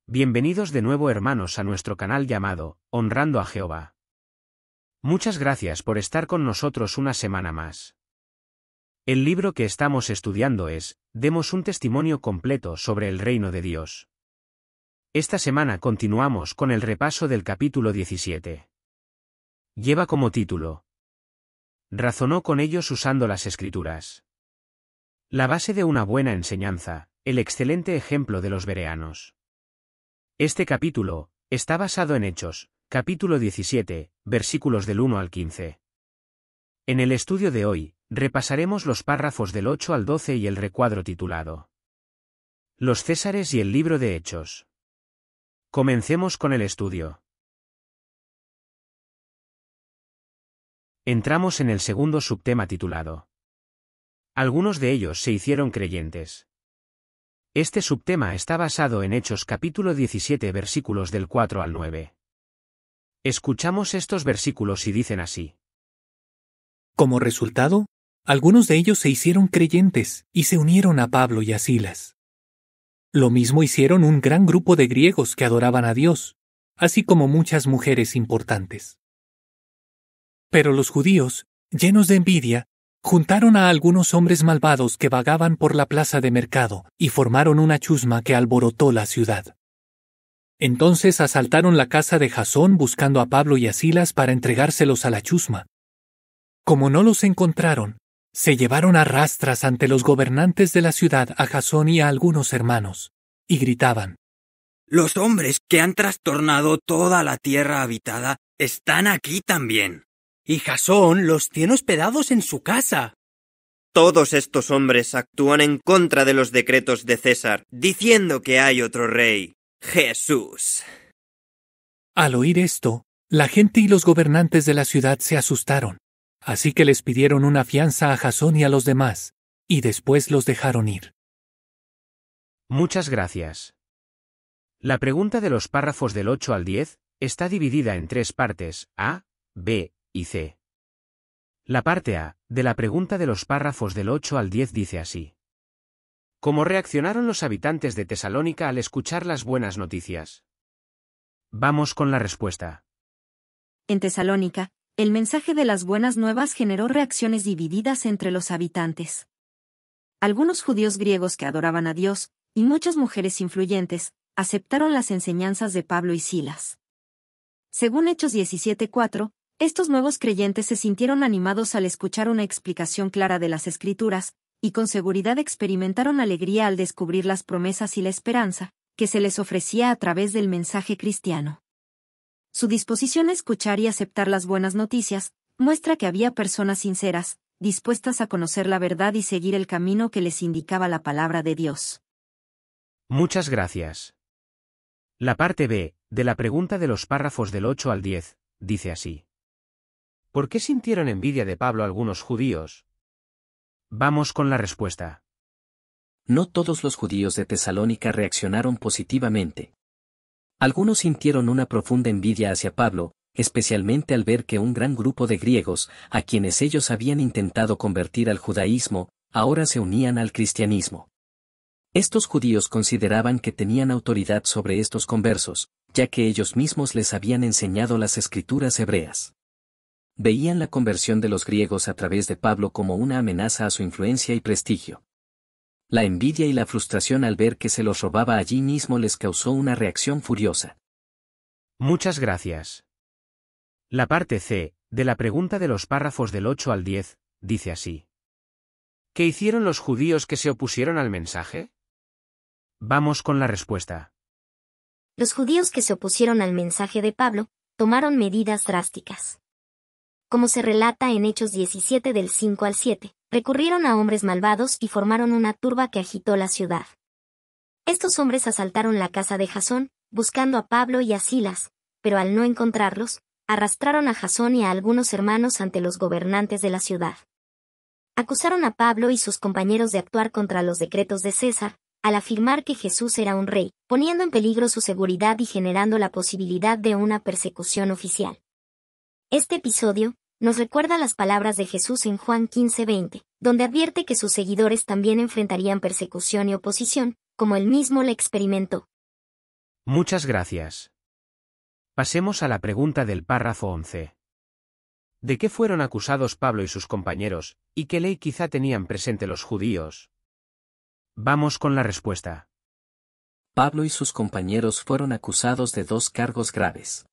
Bienvenidos de nuevo hermanos a nuestro canal llamado, Honrando a Jehová. Muchas gracias por estar con nosotros una semana más. El libro que estamos estudiando es, Demos un testimonio completo sobre el reino de Dios. Esta semana continuamos con el repaso del capítulo 17. Lleva como título: Razonó con ellos usando las Escrituras. La base de una buena enseñanza, el excelente ejemplo de los bereanos. Este capítulo está basado en Hechos, capítulo 17, versículos del 1 al 15. En el estudio de hoy, repasaremos los párrafos del 8 al 12 y el recuadro titulado Los Césares y el libro de Hechos. Comencemos con el estudio. Entramos en el segundo subtema titulado Algunos de ellos se hicieron creyentes. Este subtema está basado en Hechos capítulo 17 versículos del 4 al 9. Escuchamos estos versículos y dicen así. Como resultado, algunos de ellos se hicieron creyentes y se unieron a Pablo y a Silas. Lo mismo hicieron un gran grupo de griegos que adoraban a Dios, así como muchas mujeres importantes. Pero los judíos, llenos de envidia, juntaron a algunos hombres malvados que vagaban por la plaza de mercado y formaron una chusma que alborotó la ciudad. Entonces asaltaron la casa de Jasón buscando a Pablo y a Silas para entregárselos a la chusma. Como no los encontraron, se llevaron a rastras ante los gobernantes de la ciudad a Jasón y a algunos hermanos, y gritaban: «Los hombres que han trastornado toda la tierra habitada están aquí también. Y Jasón los tiene hospedados en su casa. Todos estos hombres actúan en contra de los decretos de César, diciendo que hay otro rey, Jesús». Al oír esto, la gente y los gobernantes de la ciudad se asustaron, así que les pidieron una fianza a Jasón y a los demás, y después los dejaron ir. Muchas gracias. La pregunta de los párrafos del 8 al 10 está dividida en tres partes, A, B y C. La parte A, de la pregunta de los párrafos del 8 al 10 dice así. ¿Cómo reaccionaron los habitantes de Tesalónica al escuchar las buenas noticias? Vamos con la respuesta. En Tesalónica, el mensaje de las buenas nuevas generó reacciones divididas entre los habitantes. Algunos judíos griegos que adoraban a Dios, y muchas mujeres influyentes, aceptaron las enseñanzas de Pablo y Silas. Según Hechos 17:4, estos nuevos creyentes se sintieron animados al escuchar una explicación clara de las Escrituras, y con seguridad experimentaron alegría al descubrir las promesas y la esperanza que se les ofrecía a través del mensaje cristiano. Su disposición a escuchar y aceptar las buenas noticias muestra que había personas sinceras, dispuestas a conocer la verdad y seguir el camino que les indicaba la palabra de Dios. Muchas gracias. La parte B, de la pregunta de los párrafos del 8 al 10, dice así. ¿Por qué sintieron envidia de Pablo algunos judíos? Vamos con la respuesta. No todos los judíos de Tesalónica reaccionaron positivamente. Algunos sintieron una profunda envidia hacia Pablo, especialmente al ver que un gran grupo de griegos, a quienes ellos habían intentado convertir al judaísmo, ahora se unían al cristianismo. Estos judíos consideraban que tenían autoridad sobre estos conversos, ya que ellos mismos les habían enseñado las escrituras hebreas. Veían la conversión de los griegos a través de Pablo como una amenaza a su influencia y prestigio. La envidia y la frustración al ver que se los robaba allí mismo les causó una reacción furiosa. Muchas gracias. La parte C, de la pregunta de los párrafos del 8 al 10, dice así. ¿Qué hicieron los judíos que se opusieron al mensaje? Vamos con la respuesta. Los judíos que se opusieron al mensaje de Pablo tomaron medidas drásticas. Como se relata en Hechos 17 del 5 al 7, recurrieron a hombres malvados y formaron una turba que agitó la ciudad. Estos hombres asaltaron la casa de Jasón, buscando a Pablo y a Silas, pero al no encontrarlos, arrastraron a Jasón y a algunos hermanos ante los gobernantes de la ciudad. Acusaron a Pablo y sus compañeros de actuar contra los decretos de César, al afirmar que Jesús era un rey, poniendo en peligro su seguridad y generando la posibilidad de una persecución oficial. Este episodio nos recuerda las palabras de Jesús en Juan 15:20, donde advierte que sus seguidores también enfrentarían persecución y oposición, como él mismo la experimentó. Muchas gracias. Pasemos a la pregunta del párrafo 11. ¿De qué fueron acusados Pablo y sus compañeros, y qué ley quizá tenían presente los judíos? Vamos con la respuesta. Pablo y sus compañeros fueron acusados de dos cargos graves.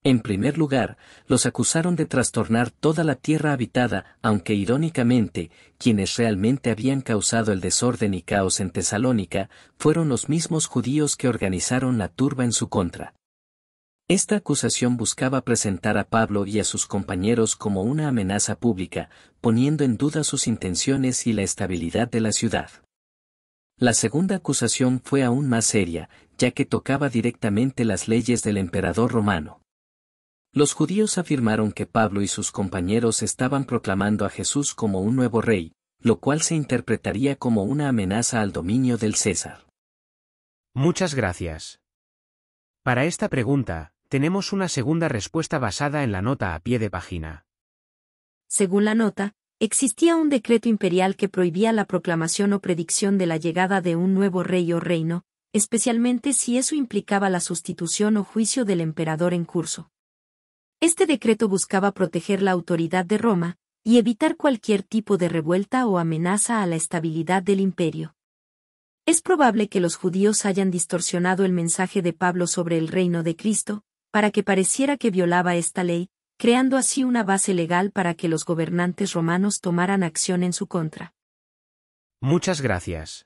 En primer lugar, los acusaron de trastornar toda la tierra habitada, aunque irónicamente, quienes realmente habían causado el desorden y caos en Tesalónica, fueron los mismos judíos que organizaron la turba en su contra. Esta acusación buscaba presentar a Pablo y a sus compañeros como una amenaza pública, poniendo en duda sus intenciones y la estabilidad de la ciudad. La segunda acusación fue aún más seria, ya que tocaba directamente las leyes del emperador romano. Los judíos afirmaron que Pablo y sus compañeros estaban proclamando a Jesús como un nuevo rey, lo cual se interpretaría como una amenaza al dominio del César. Muchas gracias. Para esta pregunta, tenemos una segunda respuesta basada en la nota a pie de página. Según la nota, existía un decreto imperial que prohibía la proclamación o predicción de la llegada de un nuevo rey o reino, especialmente si eso implicaba la sustitución o juicio del emperador en curso. Este decreto buscaba proteger la autoridad de Roma y evitar cualquier tipo de revuelta o amenaza a la estabilidad del imperio. Es probable que los judíos hayan distorsionado el mensaje de Pablo sobre el reino de Cristo, para que pareciera que violaba esta ley, creando así una base legal para que los gobernantes romanos tomaran acción en su contra. Muchas gracias.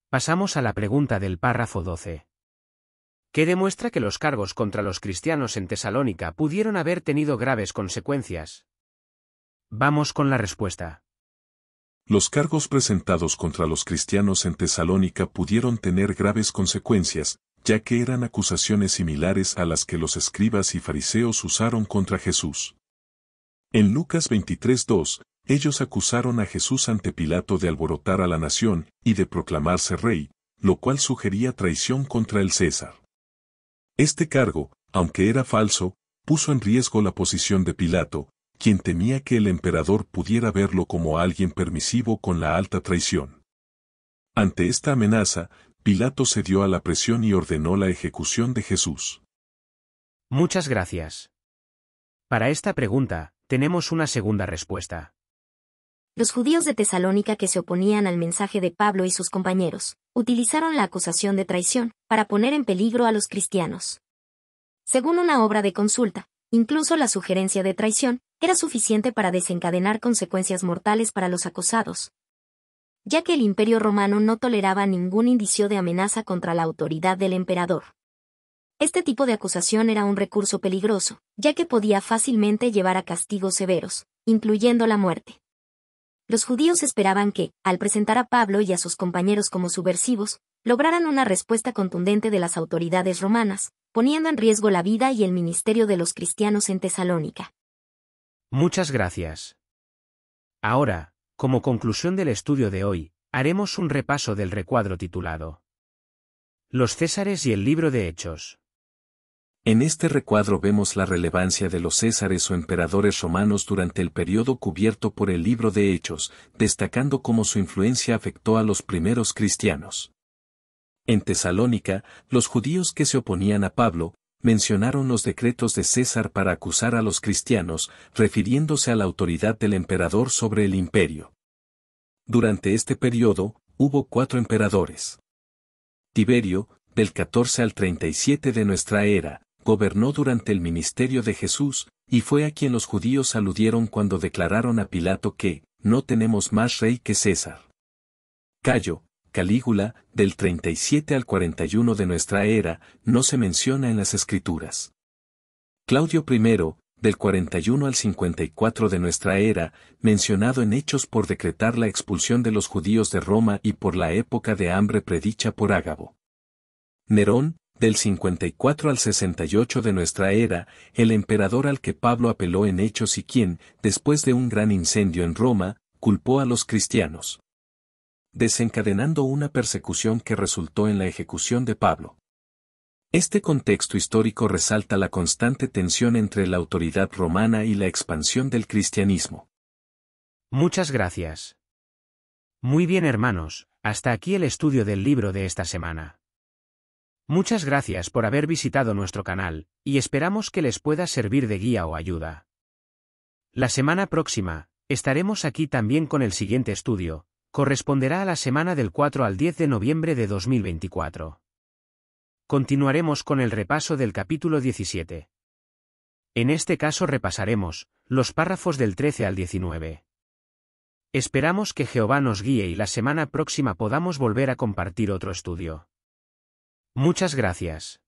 Pasamos a la pregunta del párrafo 12. ¿Qué demuestra que los cargos contra los cristianos en Tesalónica pudieron haber tenido graves consecuencias? Vamos con la respuesta. Los cargos presentados contra los cristianos en Tesalónica pudieron tener graves consecuencias, ya que eran acusaciones similares a las que los escribas y fariseos usaron contra Jesús. En Lucas 23:2, ellos acusaron a Jesús ante Pilato de alborotar a la nación y de proclamarse rey, lo cual sugería traición contra el César. Este cargo, aunque era falso, puso en riesgo la posición de Pilato, quien temía que el emperador pudiera verlo como alguien permisivo con la alta traición. Ante esta amenaza, Pilato cedió a la presión y ordenó la ejecución de Jesús. Muchas gracias. Para esta pregunta, tenemos una segunda respuesta. Los judíos de Tesalónica que se oponían al mensaje de Pablo y sus compañeros, utilizaron la acusación de traición para poner en peligro a los cristianos. Según una obra de consulta, incluso la sugerencia de traición era suficiente para desencadenar consecuencias mortales para los acusados, ya que el Imperio Romano no toleraba ningún indicio de amenaza contra la autoridad del emperador. Este tipo de acusación era un recurso peligroso, ya que podía fácilmente llevar a castigos severos, incluyendo la muerte. Los judíos esperaban que, al presentar a Pablo y a sus compañeros como subversivos, lograran una respuesta contundente de las autoridades romanas, poniendo en riesgo la vida y el ministerio de los cristianos en Tesalónica. Muchas gracias. Ahora, como conclusión del estudio de hoy, haremos un repaso del recuadro titulado Los Césares y el libro de Hechos. En este recuadro vemos la relevancia de los césares o emperadores romanos durante el periodo cubierto por el libro de Hechos, destacando cómo su influencia afectó a los primeros cristianos. En Tesalónica, los judíos que se oponían a Pablo, mencionaron los decretos de César para acusar a los cristianos, refiriéndose a la autoridad del emperador sobre el imperio. Durante este periodo, hubo 4 emperadores. Tiberio, del 14 al 37 de nuestra era, gobernó durante el ministerio de Jesús, y fue a quien los judíos aludieron cuando declararon a Pilato que, no tenemos más rey que César. Cayo, Calígula, del 37 al 41 de nuestra era, no se menciona en las Escrituras. Claudio I, del 41 al 54 de nuestra era, mencionado en Hechos por decretar la expulsión de los judíos de Roma y por la época de hambre predicha por Ágabo. Nerón, del 54 al 68 de nuestra era, el emperador al que Pablo apeló en Hechos y quien, después de un gran incendio en Roma, culpó a los cristianos, desencadenando una persecución que resultó en la ejecución de Pablo. Este contexto histórico resalta la constante tensión entre la autoridad romana y la expansión del cristianismo. Muchas gracias. Muy bien, hermanos, hasta aquí el estudio del libro de esta semana. Muchas gracias por haber visitado nuestro canal, y esperamos que les pueda servir de guía o ayuda. La semana próxima, estaremos aquí también con el siguiente estudio, corresponderá a la semana del 4 al 10 de noviembre de 2024. Continuaremos con el repaso del capítulo 17. En este caso repasaremos los párrafos del 13 al 19. Esperamos que Jehová nos guíe y la semana próxima podamos volver a compartir otro estudio. Muchas gracias.